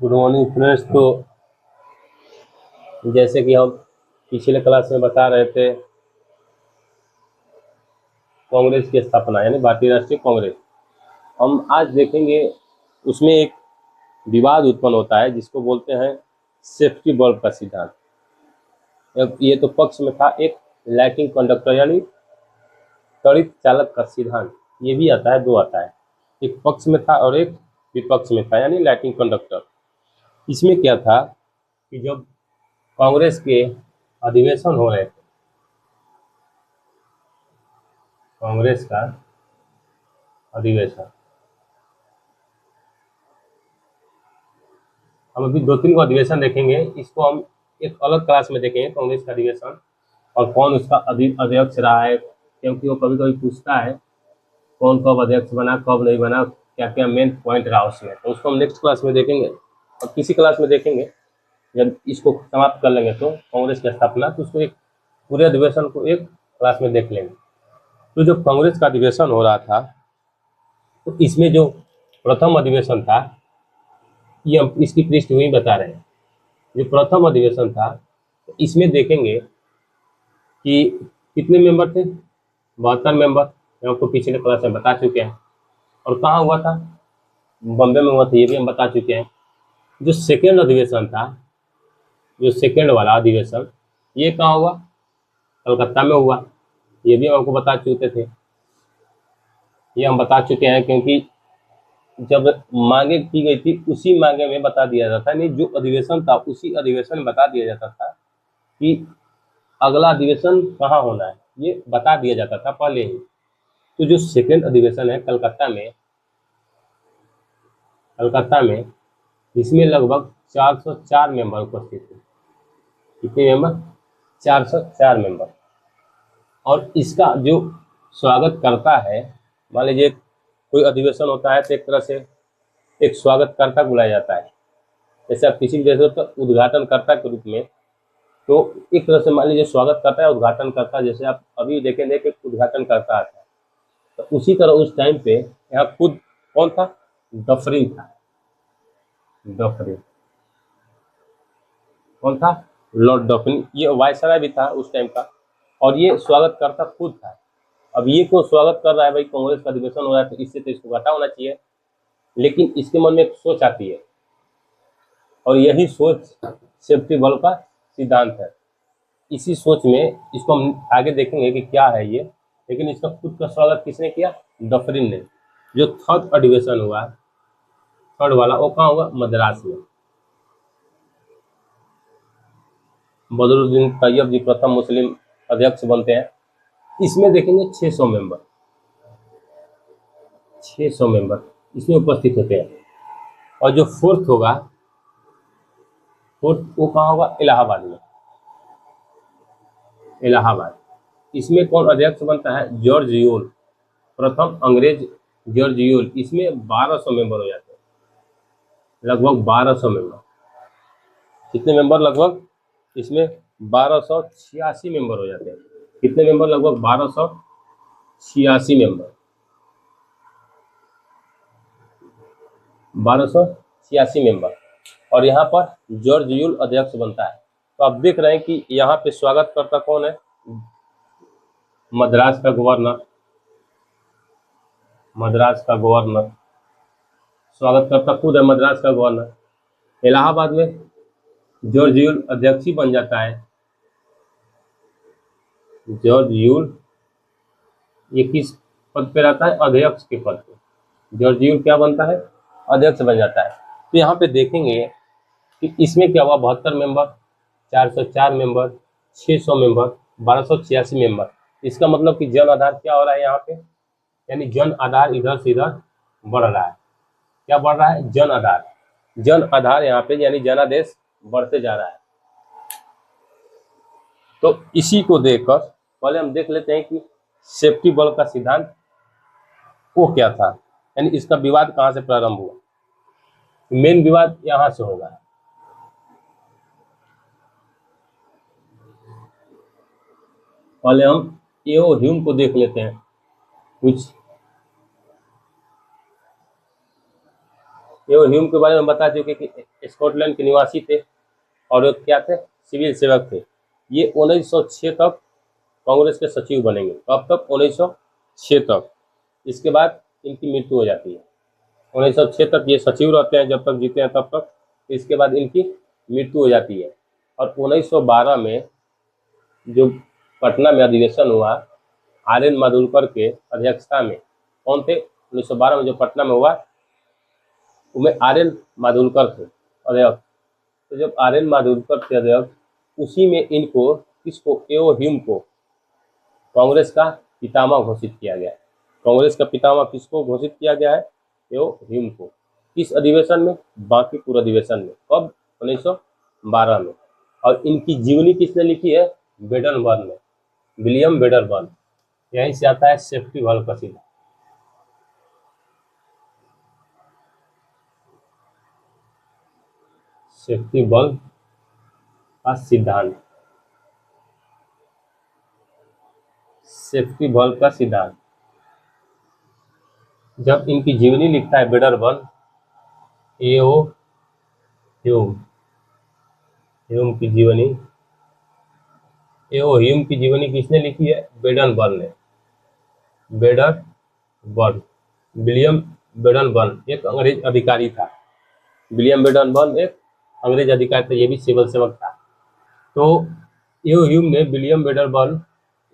Good morning friends. तो जैसे कि हम पिछले क्लास में बता रहे थे, कांग्रेस की स्थापना यानी भारतीय राष्ट्रीय कांग्रेस। हम आज देखेंगे उसमें एक विवाद उत्पन्न होता है जिसको बोलते हैं सेफ्टी बल्ब का सिद्धांत। ये तो पक्ष में था एक लाइटिंग कंडक्टर यानी त्वरित चालक का सिद्धांत। ये भी आता है, दो आता है, एक पक्ष में था और एक विपक्ष में था यानी लाइटिंग कंडक्टर। इसमें क्या था कि जब कांग्रेस के अधिवेशन हो रहे थे, कांग्रेस का अधिवेशन, हम अभी दो तीन को अधिवेशन देखेंगे, इसको हम एक अलग क्लास में देखेंगे कांग्रेस का अधिवेशन और कौन उसका अध्यक्ष रहा है, क्योंकि वो कभी कभी पूछता है कौन कब अध्यक्ष बना, कब नहीं बना, क्या क्या मेन पॉइंट रहा उसमें। तो उसको हम नेक्स्ट क्लास में देखेंगे और किसी क्लास में देखेंगे। जब इसको समाप्त कर लेंगे तो कांग्रेस की स्थापना, तो उसको एक पूरे अधिवेशन को एक क्लास में देख लेंगे। तो जब कांग्रेस का अधिवेशन हो रहा था तो इसमें जो प्रथम अधिवेशन था, ये हम इसकी पृष्ठभूमि बता रहे हैं। जो प्रथम अधिवेशन था तो इसमें देखेंगे कि कितने मेंबर थे, 72 मेंबर, हम आपको पिछले क्लास में बता चुके हैं। और कहाँ हुआ था, बॉम्बे में हुआ था, ये भी हम बता चुके हैं। जो सेकेंड अधिवेशन था, जो सेकेंड वाला अधिवेशन, ये कहाँ हुआ, कलकत्ता में हुआ। ये भी हम आपको बता चुके थे, ये हम बता चुके हैं, क्योंकि जब मांगे की गई थी उसी मांगे में बता दिया जाता है, नहीं जो अधिवेशन था उसी अधिवेशन में बता दिया जाता था कि अगला अधिवेशन कहाँ होना है, ये बता दिया जाता था पहले ही। तो जो सेकेंड अधिवेशन है कलकत्ता में, इसमें लगभग 404 मेंबर उपस्थित थे। कितने मेंबर, 404 मेंबर। और इसका जो स्वागत करता है, मान लीजिए कोई अधिवेशन होता है तो एक तरह से एक स्वागतकर्ता बुलाया जाता है। जैसे आप किसी भी देश में तो उद्घाटनकर्ता के रूप में, तो एक तरह से मान लीजिए स्वागत करता है, उद्घाटन करता है। जैसे आप अभी देखेंगे कि उद्घाटन करता आता है, तो उसी तरह उस टाइम पे यहाँ खुद कौन था, डफरिन था। डफरिन कौन था, लॉर्ड डफरिन। ये वायसराय भी था उस टाइम का, और ये स्वागत करता खुद था। अब ये क्यों स्वागत कर रहा है, भाई कांग्रेस का अधिवेशन हो रहा है तो इससे तो इसको घाटा होना चाहिए, लेकिन इसके मन में एक सोच आती है और यही सोच सेफ्टी बल्ब का सिद्धांत है। इसी सोच में इसको हम आगे देखेंगे कि क्या है ये, लेकिन इसका खुद का स्वागत किसने किया, डफरिन ने। जो थर्ड अधिवेशन हुआ, थर्ड वाला, वो कहाँ हुआ, मद्रास में। बदरुद्दीन तैयब जी प्रथम मुस्लिम अध्यक्ष बनते हैं। इसमें देखेंगे 600 मेंबर, 600 मेंबर इसमें उपस्थित होते हैं। और जो फोर्थ होगा, फोर्थ वो कहाँ होगा, इलाहाबाद में, इलाहाबाद। इसमें कौन अध्यक्ष बनता है, जॉर्ज यूल, प्रथम अंग्रेज जॉर्ज यूल। इसमें 1200 मेंबर हो जाते हैं, लगभग 1200 मेंबर। कितने मेंबर, लगभग इसमें 1286 मेंबर हो जाते हैं। कितने मेंबर, लगभग 1286 मेंबर, 1286 मेंबर। और यहाँ पर जॉर्ज यूल अध्यक्ष बनता है। तो आप देख रहे हैं कि यहाँ पे स्वागतकर्ता कौन है, मद्रास का गवर्नर, मद्रास का गवर्नर स्वागतकर्ता खुद है, मद्रास का गवर्नर। इलाहाबाद में जॉर्ज यूल अध्यक्ष ही बन जाता है। जॉर्ज यूल ये किस पद पे रहता है, अध्यक्ष के पद पे। जॉर्ज यूल क्या बनता है, अध्यक्ष बन जाता है। तो यहाँ पे देखेंगे कि इसमें क्या हुआ, 72 मेंबर, 404 मेंबर, 600 मेंबर, 1286 मेंबर। इसका मतलब कि जन आधार क्या हो रहा है यहाँ पे, यानी जन आधार इधर से इधर बढ़ रहा है। क्या बढ़ रहा है, जन आधार। जन आधार यहाँ पे यानी जनादेश बढ़ते जा रहा है। तो इसी को देखकर पहले हम देख लेते हैं कि सेफ्टी बल्ब का सिद्धांत वो क्या था, यानी इसका विवाद कहाँ से प्रारंभ हुआ। मेन विवाद यहाँ से होगा। पहले हम एओ ह्यूम को देख लेते हैं। कुछ एओ ह्यूम के बारे में बता चुके कि स्कॉटलैंड के निवासी थे और ये क्या थे, सिविल सेवक थे। ये 1906 तक कांग्रेस के सचिव बनेंगे। कब तक? 1906 तक। इसके बाद इनकी मृत्यु हो जाती है। 1906 तक ये सचिव रहते हैं, जब तक जीते हैं तब तक। इसके बाद इनकी मृत्यु हो जाती है। और 1912 में जो पटना में अधिवेशन हुआ, आर.एन. मालुलकर के अध्यक्षता में, कौन थे? 1912 में जो पटना में हुआ उसमें आर.एन. मालुलकर थे अध्यक्ष। तो जब आर.एन. मालुलकर थे अध्यक्ष, उसी में इनको, किसको? एओ ह्यूम को कांग्रेस का पितामह घोषित किया गया है। कांग्रेस का पितामह किसको घोषित किया गया है? एओ ह्यूम को। किस अधिवेशन में? बांकीपुर अधिवेशन में। कब? 1912 में। और इनकी जीवनी किसने लिखी है? वेडरबर्न ने, विलियम वेडरबर्न। यहीं से आता है सेफ्टी वाल्व का सिद्धांत। सेफ्टी बल्ब का सिद्धांत, सेफ्टी बल्ब का सिद्धांत। जब इनकी जीवनी लिखता है वेडरबर्न, एओ ह्यूम, ह्यूम की जीवनी, एओ ह्यूम की जीवनी किसने लिखी है? वेडरबर्न ने, वेडरबर्न, विलियम वेडरबर्न एक अंग्रेज अधिकारी था। विलियम वेडरबर्न एक अंग्रेज अधिकारी था, ये भी सिविल सेवक था। तो एओ ह्यूम ने, विलियम वेडरबर्न,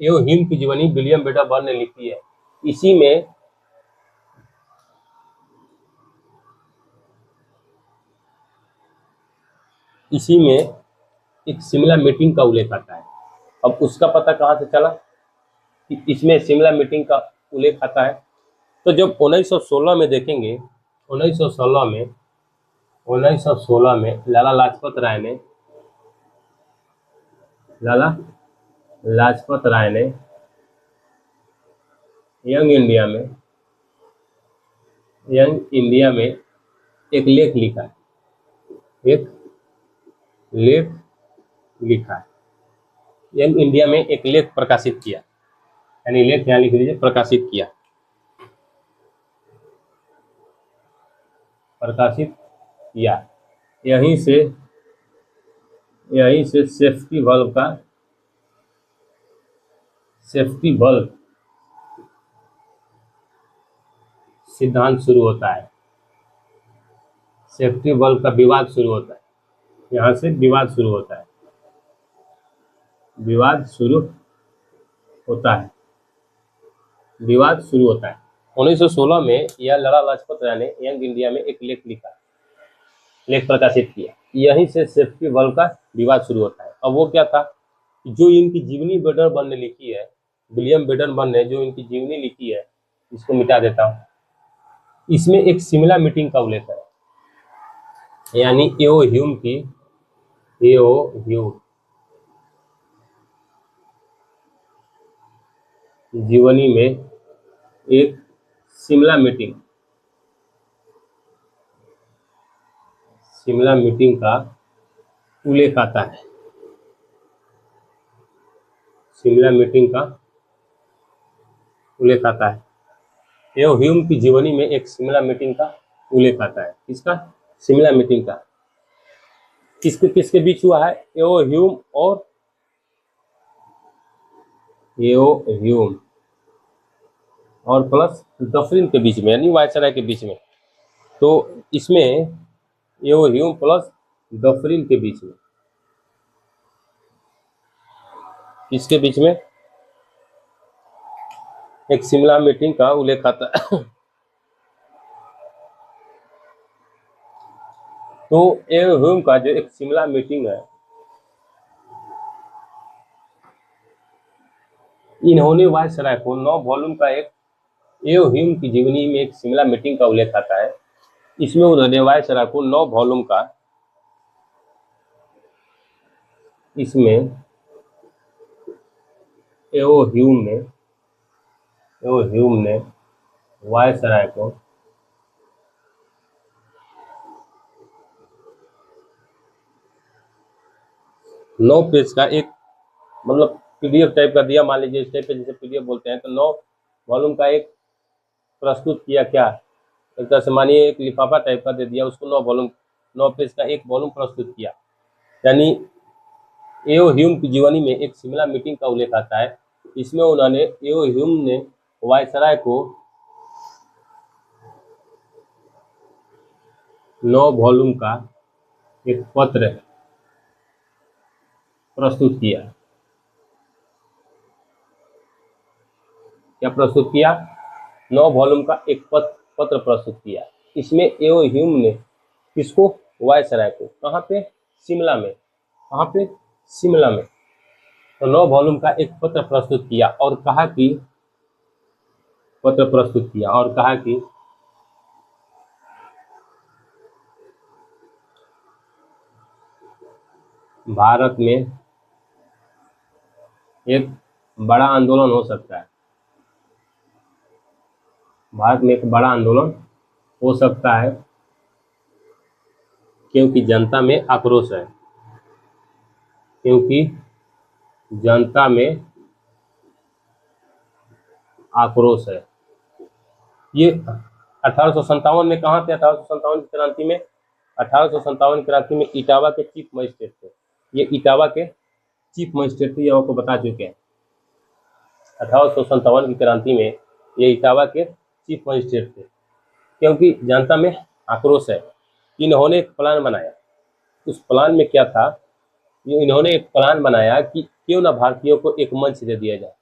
एओ ह्यूम की जीवनी विलियम वेडरबर्न ने लिखी है। इसी में एक शिमला मीटिंग का उल्लेख आता है। अब उसका पता कहाँ से चला कि इसमें शिमला मीटिंग का उल्लेख आता है? तो जब 1916 में देखेंगे, 1916 में लाला लाजपत राय ने यंग इंडिया में एक लेख लिखा है, यंग इंडिया में एक लेख प्रकाशित किया, यानी लेख यहाँ लिख लीजिए, प्रकाशित किया। यहीं से सेफ्टी बल्ब सिद्धांत शुरू होता है। सेफ्टी बल्ब का विवाद शुरू होता है, यहाँ से विवाद शुरू होता है। 1916 में यह लाला लाजपत राय ने यंग इंडिया में एक लेख प्रकाशित किया। यहीं से सेफ्टी बल्ब का विवाद शुरू होता है। अब वो क्या था? जो इनकी जीवनी वेडरबर्न ने लिखी है, विलियम वेडरबर्न ने जो इनकी जीवनी लिखी है, इसको मिटा देता हूँ। इसमें एक शिमला मीटिंग का उल्लेख है, यानी एओ ह्यूम जीवनी में एक शिमला मीटिंग का उल्लेख आता है। शिमला मीटिंग का उल्लेख आता है। एओ ह्यूम की जीवनी में एक शिमला मीटिंग का उल्लेख आता है। किसका? शिमला मीटिंग का। किसके बीच हुआ है? एओ ह्यूम और प्लस डफरिन के बीच में, यानी वायसराय के बीच में। तो इसमें एओ ह्यूम प्लस डफरिन के बीच में, किसके बीच में? एक शिमला मीटिंग का उल्लेख आता है। तो एओ ह्यूम का जो एक शिमला मीटिंग है, इन्होंने वायसराय को 9 वॉल्यूम का एक एओ ह्यूम की जीवनी में एक शिमला मीटिंग का उल्लेख आता है। इसमें उन्होंने वायसराय को 9 वॉल्यूम का, इसमें एओ ह्यूम ने वायसराय को 9 पेज का एक, मतलब पीडीएफ टाइप का दिया, मान लीजिए इस टाइप पे, जैसे पीडीएफ बोलते हैं, तो 9 वॉल्यूम का एक प्रस्तुत किया। क्या? एक तरह से मानिए एक लिफाफा टाइप का दे दिया, उसको 9 पेज का एक वॉल्यूम प्रस्तुत किया। यानी एओ ह्यूम की जीवनी में एक शिमला मीटिंग का उल्लेख आता है। इसमें उन्होंने एओ ह्यूम ने वायसराय को 9 वॉल्यूम का एक पत्र प्रस्तुत किया। क्या प्रस्तुत किया? 9 वॉल्यूम का एक पत्र प्रस्तुत किया। इसमें एओ ह्यूम ने किसको? वायसराय को। कहाँ पे? शिमला में। कहाँ पे? शिमला में। तो 9 वॉल्यूम का एक पत्र प्रस्तुत किया और कहा कि भारत में एक बड़ा आंदोलन हो सकता है। भारत में एक बड़ा आंदोलन हो सकता है क्योंकि जनता में आक्रोश है। क्योंकि जनता में आक्रोश है। ये 1857 में कहाँ थे? 1857 की क्रांति में 1857 की क्रांति में इटावा के चीफ मजिस्ट्रेट थे। ये इटावा के चीफ मजिस्ट्रेट थे, ये आपको बता चुके हैं। 1857 की क्रांति में ये इटावा के चीफ मजिस्ट्रेट थे। क्योंकि जनता में आक्रोश है, इन्होंने एक प्लान बनाया। उस प्लान में क्या था? ये इन्होंने एक प्लान बनाया कि क्यों ना भारतीयों को एक मंच दे दिया जाए,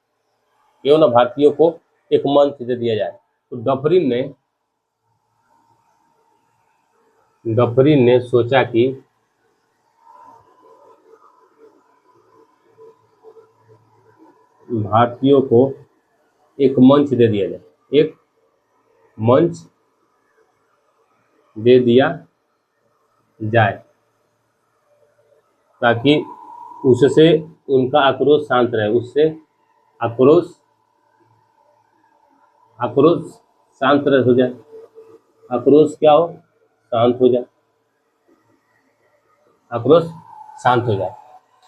क्यों ना भारतीयों को एक मंच दे दिया जाए। तो डफरिन ने सोचा कि भारतीयों को एक मंच दे दिया जाए, एक मंच दे दिया जाए ताकि उससे उनका आक्रोश शांत रहे, उससे आक्रोश शांत हो जाए, आक्रोश क्या हो? शांत हो जाए, आक्रोश शांत हो जाए।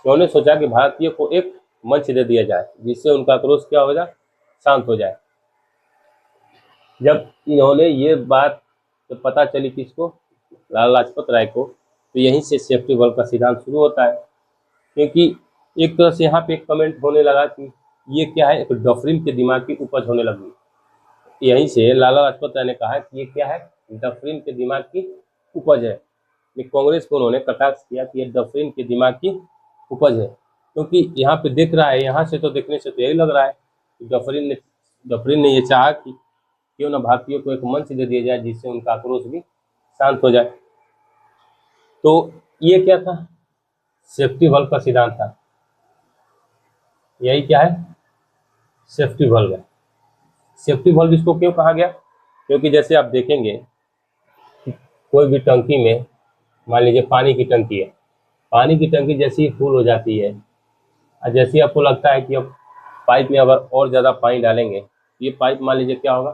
उन्होंने सोचा कि भारतीय को एक मंच दे दिया जाए जिससे उनका आक्रोश क्या हो जाए? शांत हो जाए। जब इन्होंने ये बात तो पता चली किसको? लाला लाजपत राय को, तो यहीं से सेफ्टी वॉल्व का सिद्धांत शुरू होता है। क्योंकि एक तरह से यहाँ पे एक कमेंट होने लगा कि ये क्या है? एक डफरिन के दिमाग की उपज होने लगी। यहीं से लाला लाजपत राय ने कहा कि ये क्या है? डफरिन के दिमाग की उपज है। कांग्रेस को उन्होंने कटाक्ष किया कि ये डफरिन के दिमाग की उपज है। क्योंकि यहाँ पे देख रहा है, यहाँ से तो देखने से तो यही लग रहा है कि डफरिन ने ये चाहा कि क्यों ना भारतीयों को एक मंच दे दिया जाए जिससे उनका आक्रोश भी शांत हो जाए। तो ये क्या था? सेफ्टी वॉल्व का सिद्धांत था। यही क्या है? सेफ्टी वॉल्व है। सेफ्टी वॉल्व इसको क्यों कहा गया? क्योंकि जैसे आप देखेंगे कोई भी टंकी में, मान लीजिए पानी की टंकी है, पानी की टंकी जैसे ही फुल हो जाती है और जैसे ही आपको लगता है कि अब पाइप में अगर और ज़्यादा पानी डालेंगे, ये पाइप मान लीजिए क्या होगा?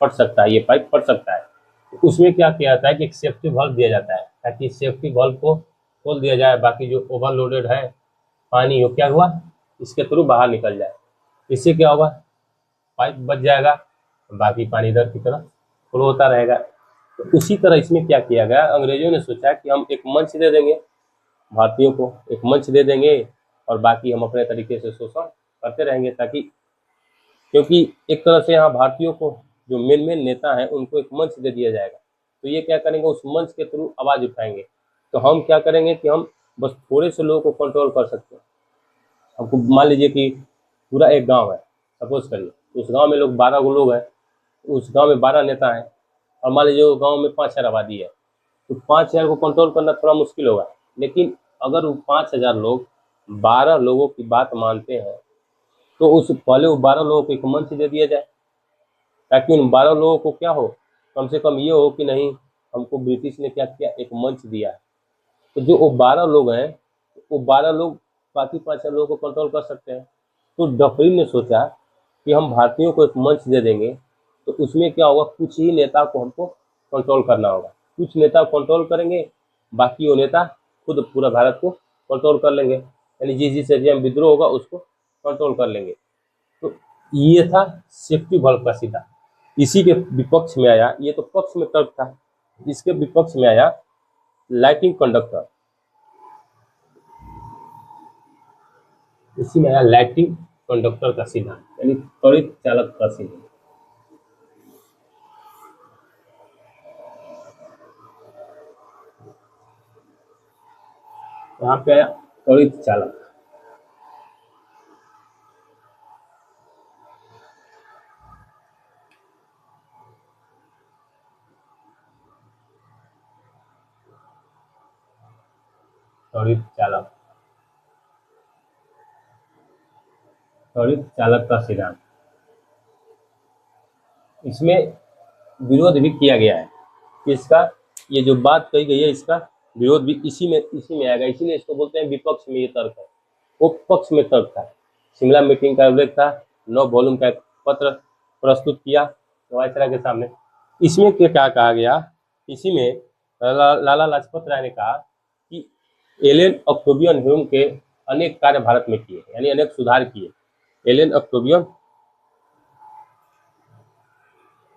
फट सकता है, ये पाइप फट सकता है। तो उसमें क्या किया जाता है कि एक सेफ्टी वॉल्व दिया जाता है ताकि सेफ्टी वॉल्व को खोल दिया जाए, बाकी जो ओवरलोडेड है पानी, वो क्या हुआ? इसके थ्रू बाहर निकल जाए। इससे क्या होगा? पाइप बच जाएगा, बाकी पानी इधर की तरफ फ्लो होता रहेगा। तो उसी तरह इसमें क्या किया गया? अंग्रेजों ने सोचा कि हम एक मंच दे देंगे, भारतीयों को एक मंच दे देंगे और बाकी हम अपने तरीके से शोषण करते रहेंगे। ताकि क्योंकि एक तरह से यहाँ भारतीयों को जो मेन नेता हैं उनको एक मंच दे दिया जाएगा, तो ये क्या करेंगे? उस मंच के थ्रू आवाज़ उठाएंगे। तो हम क्या करेंगे कि हम बस थोड़े से लोगों को कंट्रोल कर सकते हैं। हमको मान लीजिए कि पूरा एक गांव है, सपोज करिए उस गांव में 12 लोग हैं, उस गांव में 12 नेता हैं और मान लीजिए वो गांव में 5000 आबादी है, तो 5000 को कंट्रोल करना थोड़ा मुश्किल होगा। लेकिन अगर वो 5000 लोग 12 लोगों की बात मानते हैं तो उस पहले वो 12 लोगों को एक मंच दे दिया जाए ताकि उन 12 लोगों को क्या हो? कम से कम ये हो कि नहीं, हमको ब्रिटिश ने क्या किया? एक मंच दिया है। तो जो वो 12 लोग हैं, वो 12 लोग बाकी 5000 लोगों को कंट्रोल कर सकते हैं। तो डफरिन ने सोचा कि हम भारतीयों को एक मंच दे देंगे, तो उसमें क्या होगा? कुछ ही नेता को हमको कंट्रोल करना होगा, कुछ नेता कंट्रोल करेंगे, बाकी वो नेता खुद पूरा भारत को कंट्रोल कर लेंगे। यानी जिस एरिया में विद्रोह होगा उसको कंट्रोल कर लेंगे। तो ये था सेफ्टी वॉल्व का सिद्धांत। इसी के विपक्ष में आया, ये तो पक्ष में तर्क था, इसके विपक्ष में आया लाइटिंग कंडक्टर। इसी में आया लाइटिंग कंडक्टर का सिद्धांत, यानी त्वरित चालक का सिद्धांत। यहाँ पे आया त्वरित चालक। त्वरित चालक, त्वरित चालक का सिद्धांत। इसमें विरोध भी किया गया है, इसका ये जो बात कही गई है इसका विरोध भी इसी में आएगा, इसीलिए इसको बोलते हैं विपक्ष में ये तर्क है। वो पक्ष में तर्क था, शिमला मीटिंग का उल्लेख था, 9 वॉल्यूम का एक पत्र प्रस्तुत किया वायसराय के सामने। इसमें क्या कहा गया, इसी में लाला लाजपत राय ने कहा कि एलेन ऑक्टेवियन ह्यूम के अनेक कार्य भारत में किए, यानी अनेक सुधार किए। एलेन ऑक्टेवियन,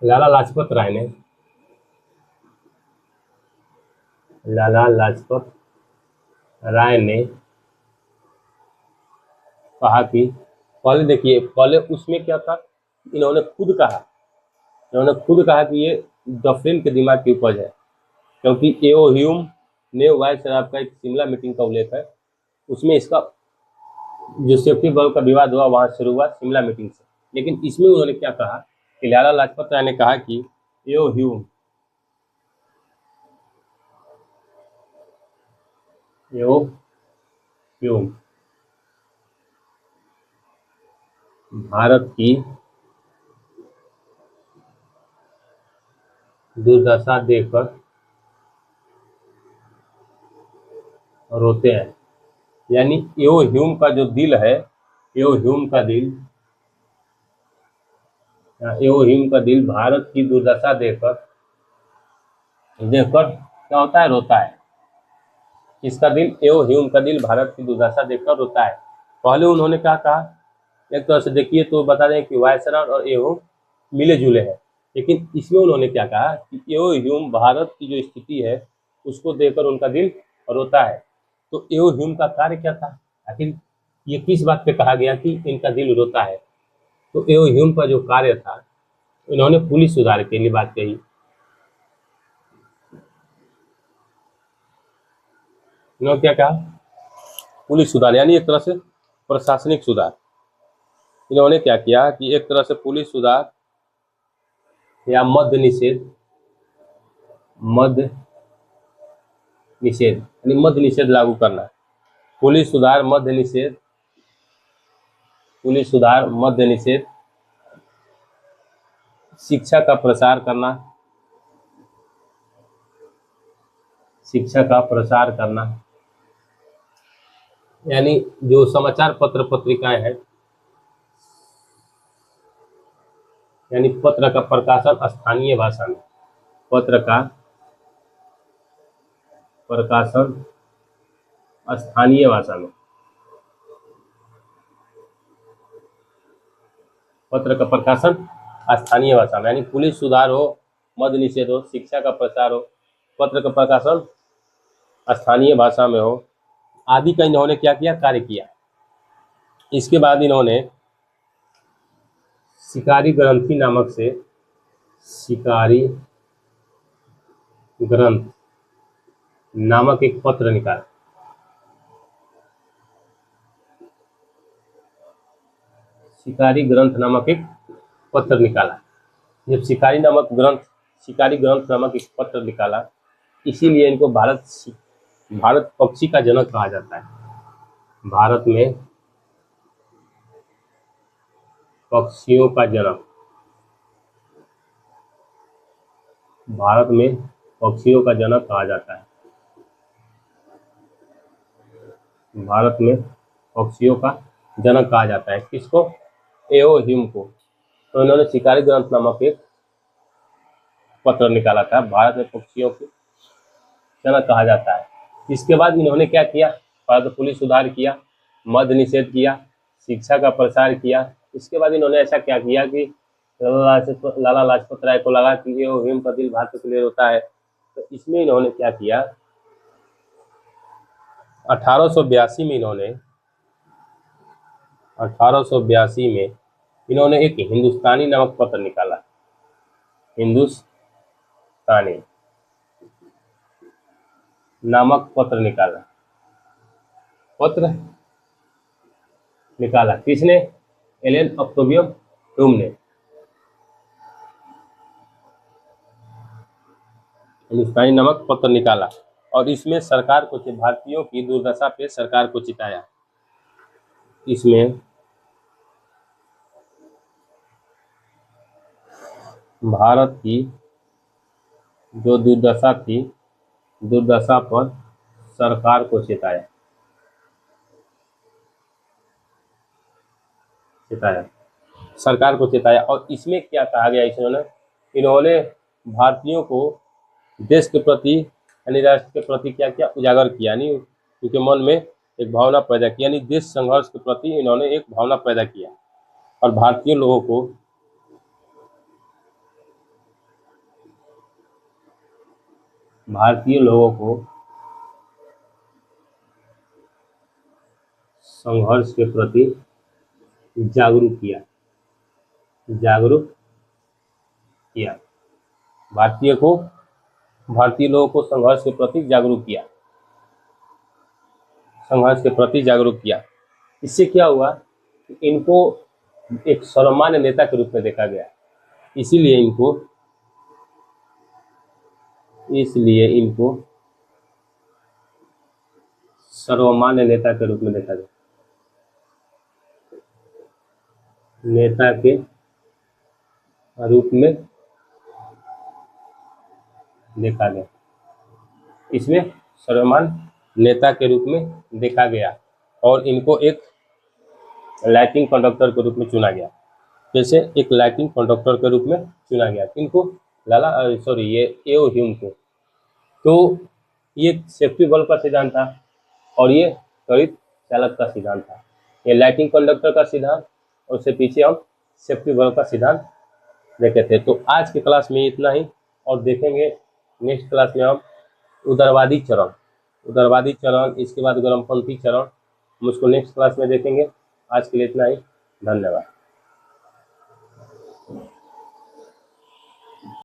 लाला लाजपत राय ने, लाला लाजपत राय ने कहा कि पहले देखिए, पहले उसमें क्या था, इन्होंने खुद कहा कि ये डफरिन के दिमाग की उपज है, क्योंकि एओ ह्यूम ने वायसराय का एक शिमला मीटिंग का उल्लेख है, उसमें इसका जो सेफ्टी बल्ब का विवाद हुआ वहां शुरू हुआ शिमला मीटिंग से। लेकिन इसमें उन्होंने क्या कहा कि लाला लाजपत राय ने कहा कि एओ ह्यूम भारत की दुर्दशा देखकर रोते हैं, यानी एओ ह्यूम का जो दिल है, एओ ह्यूम का दिल भारत की दुर्दशा देखकर क्या होता है, रोता है। इसका दिल, एओ ह्यूम का दिल भारत की दुर्दशा देखकर रोता है। पहले उन्होंने क्या कहा, एक तरह से देखिए तो बता दें कि वायसराय और एओ मिले जुले हैं, लेकिन इसमें उन्होंने क्या कहा कि एओ ह्यूम भारत की जो स्थिति है उसको देखकर उनका दिल रोता है। तो एओ ह्यूम का कार्य क्या था, आखिर ये किस बात पे कहा गया कि इनका दिल रोता है? तो एओ ह्यूम का जो कार्य था, इन्होंने पुलिस सुधार के लिए बात कही। इन्होंने क्या कहा, पुलिस सुधार, यानी एक तरह से प्रशासनिक सुधार। इन्होंने क्या किया कि एक तरह से पुलिस सुधार या मद्य निषेध लागू करना। पुलिस सुधार, मद्य निषेध, शिक्षा का प्रसार करना, यानी जो समाचार पत्र पत्रिकाएं हैं, यानी पत्र का प्रकाशन स्थानीय भाषा में, पत्र का प्रकाशन स्थानीय भाषा में, पत्र का प्रकाशन स्थानीय भाषा में, यानी पुलिस सुधार हो, मद्य निषेध हो, शिक्षा का प्रसार हो, पत्र का प्रकाशन स्थानीय भाषा में हो, आदि का इन्होंने क्या किया, कार्य किया। इसके बाद इन्होंने शिकारी ग्रंथि नामक एक पत्र निकाला। शिकारी ग्रंथ नामक एक पत्र निकाला। जब शिकारी ग्रंथ नामक एक पत्र निकाला, इसीलिए इनको भारत पक्षी का जनक कहा जाता है। भारत में पक्षियों का जनक, भारत में पक्षियों का जनक कहा जाता है। भारत में पक्षियों का जनक कहा जाता है किसको, एओ ह्यूम को। तो इन्होंने शिकारी ग्रंथ नामक एक पत्र निकाला था, भारत में पक्षियों के जनक कहा जाता है। इसके बाद इन्होंने क्या किया, पहले तो पुलिस सुधार किया, मद्य निषेध किया, शिक्षा का प्रसार किया। इसके बाद इन्होंने ऐसा क्या किया कि लाला लाजपत राय को लगा कि ये हिम का दिल भारत के लिए रोता है, तो इसमें इन्होंने क्या किया, 1882 में इन्होंने एक हिंदुस्तानी नामक पत्र निकाला। हिंदुस्तानी नामक पत्र निकाला किसने? एलन ऑक्टेवियम ह्यूम ने। हिंदुस्तानी नामक पत्र निकाला और इसमें सरकार को, भारतीयों की दुर्दशा पे सरकार को चिताया। इसमें भारत की जो दुर्दशा थी, दुर्दशा पर सरकार को चिताया। सरकार को चिताया। और इसमें क्या कहा गया, इन्होंने भारतीयों को देश के प्रति यानी राष्ट्र के प्रति क्या किया, उजागर किया, यानी उनके मन में एक भावना पैदा की, यानी देश संघर्ष के प्रति इन्होंने एक भावना पैदा किया और भारतीय लोगों को संघर्ष के प्रति जागरूक किया। भारतीय लोगों को संघर्ष के प्रति जागरूक किया। इससे क्या हुआ कि इनको एक सर्वमान्य नेता के रूप में देखा गया। इसलिए इनको सर्वमान्य नेता के रूप में देखा गया। इसमें सर्वमान्य नेता के रूप में देखा गया और इनको एक लाइटिंग कंडक्टर के रूप में चुना गया। जैसे एक लाइटिंग कंडक्टर के रूप में चुना गया इनको, ये एओ ह्यूम को। तो ये सेफ्टी बल्ब का सिद्धांत था और ये त्वरित चालक का सिद्धांत था। ये लाइटिंग कंडक्टर का सिद्धांत और उससे पीछे हम सेफ्टी बल्ब का सिद्धांत देखे थे। तो आज की क्लास में इतना ही और देखेंगे नेक्स्ट क्लास में हम उदारवादी चरण, इसके बाद गरमपंथी चरण, हम उसको नेक्स्ट क्लास में देखेंगे। आज के लिए इतना ही, धन्यवाद।